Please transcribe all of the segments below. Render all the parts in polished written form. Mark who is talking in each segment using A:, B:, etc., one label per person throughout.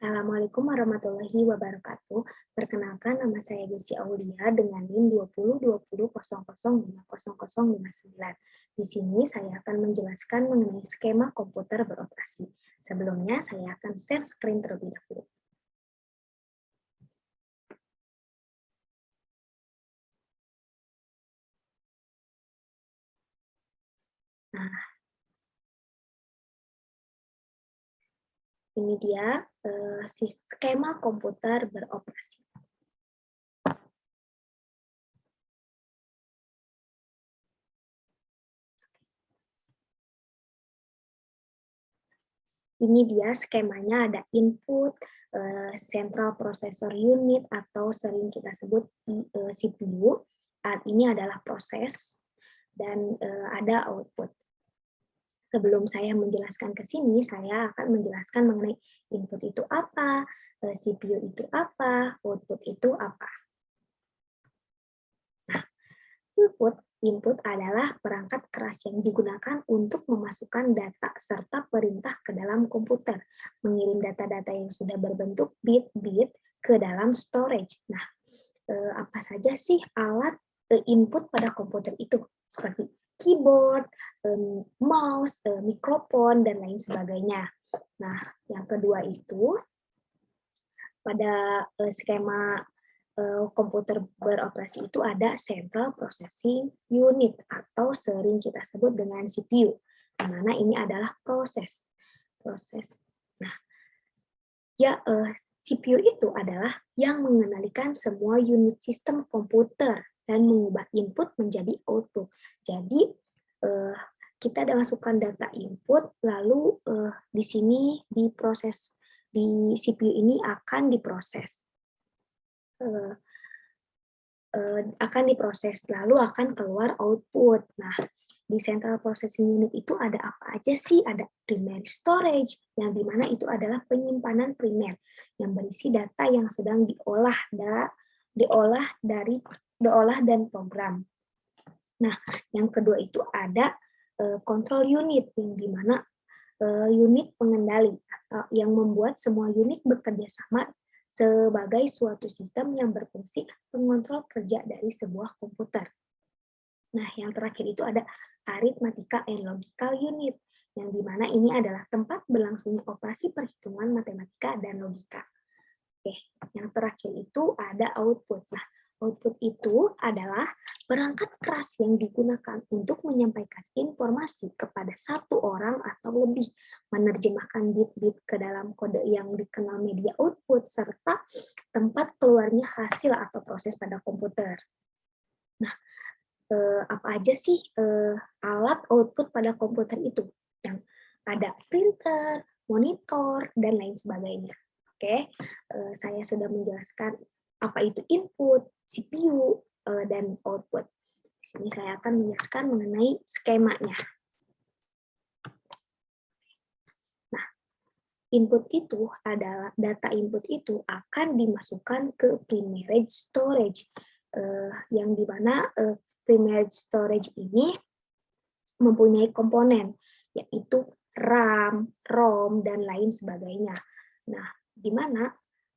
A: Assalamualaikum warahmatullahi wabarakatuh. Perkenalkan, nama saya Desi Aulia dengan NIM 202000005059. Di sini saya akan menjelaskan mengenai skema komputer beroperasi. Sebelumnya saya akan share screen terlebih dahulu. Nah, ini dia skema komputer beroperasi. Ini dia skemanya, ada input, central processor unit atau sering kita sebut CPU. Ini adalah proses dan ada output. Sebelum saya menjelaskan ke sini, saya akan menjelaskan mengenai input itu apa, CPU itu apa, output itu apa. Nah, Input adalah perangkat keras yang digunakan untuk memasukkan data serta perintah ke dalam komputer, mengirim data-data yang sudah berbentuk bit-bit ke dalam storage. Nah, apa saja sih alat input pada komputer itu? Seperti keyboard, mouse, mikrofon, dan lain sebagainya. Nah, yang kedua itu, pada skema komputer beroperasi itu ada Central Processing Unit atau sering kita sebut dengan CPU, di mana ini adalah proses. Nah, CPU itu adalah yang mengenalikan semua unit sistem komputer dan mengubah input menjadi output. Jadi kita masukkan data input, lalu di sini diproses, di CPU ini akan diproses. Lalu akan keluar output. Nah, di Central Processing Unit itu ada apa aja sih? Ada primary storage, yang dimana itu adalah penyimpanan primer yang berisi data yang sedang diolah dan program. Nah, yang kedua itu ada control unit, yang dimana unit pengendali atau yang membuat semua unit bekerja sama sebagai suatu sistem yang berfungsi mengontrol kerja dari sebuah komputer. Nah, yang terakhir itu ada arithmetica and logical unit, yang dimana ini adalah tempat berlangsungnya operasi perhitungan matematika dan logika. Oke, yang terakhir itu ada output. Nah, output itu adalah perangkat keras yang digunakan untuk menyampaikan informasi kepada satu orang atau lebih, menerjemahkan bit-bit ke dalam kode yang dikenal media output, serta tempat keluarnya hasil atau proses pada komputer. Nah, apa aja sih alat output pada komputer itu? Yang ada printer, monitor, dan lain sebagainya. Oke, saya sudah menjelaskan apa itu input, CPU, dan output. Di sini saya akan menjelaskan mengenai skemanya. Nah, input itu adalah data input itu akan dimasukkan ke primary storage, yang dimana primary storage ini mempunyai komponen, yaitu RAM, ROM, dan lain sebagainya. Nah, di mana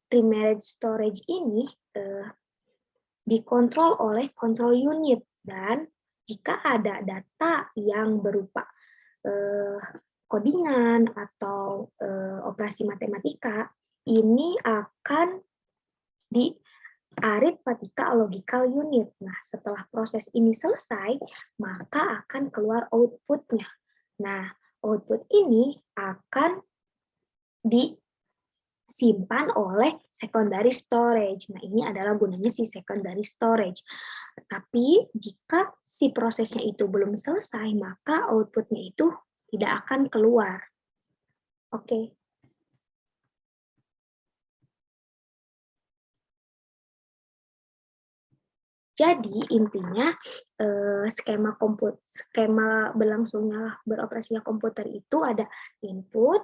A: primary storage ini dikontrol oleh control unit, dan jika ada data yang berupa codingan atau operasi matematika, ini akan di arithmetica logical unit. Nah, setelah proses ini selesai, maka akan keluar outputnya. Nah, output ini akan disimpan oleh secondary storage. Nah, ini adalah gunanya si secondary storage. Tapi jika si prosesnya itu belum selesai, maka outputnya itu tidak akan keluar. Oke. Jadi intinya skema berlangsungnya beroperasinya komputer itu ada input,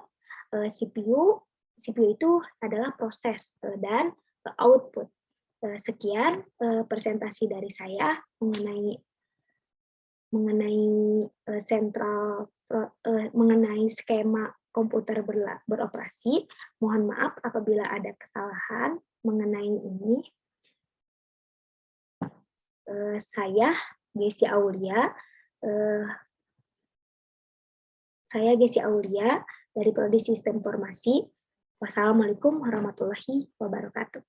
A: CPU itu adalah proses, dan output. Sekian presentasi dari saya mengenai skema komputer beroperasi. Mohon maaf apabila ada kesalahan mengenai ini. Saya Gesy Aulia. Saya Gesy Aulia dari Prodi Sistem Informasi. Wassalamualaikum warahmatullahi wabarakatuh.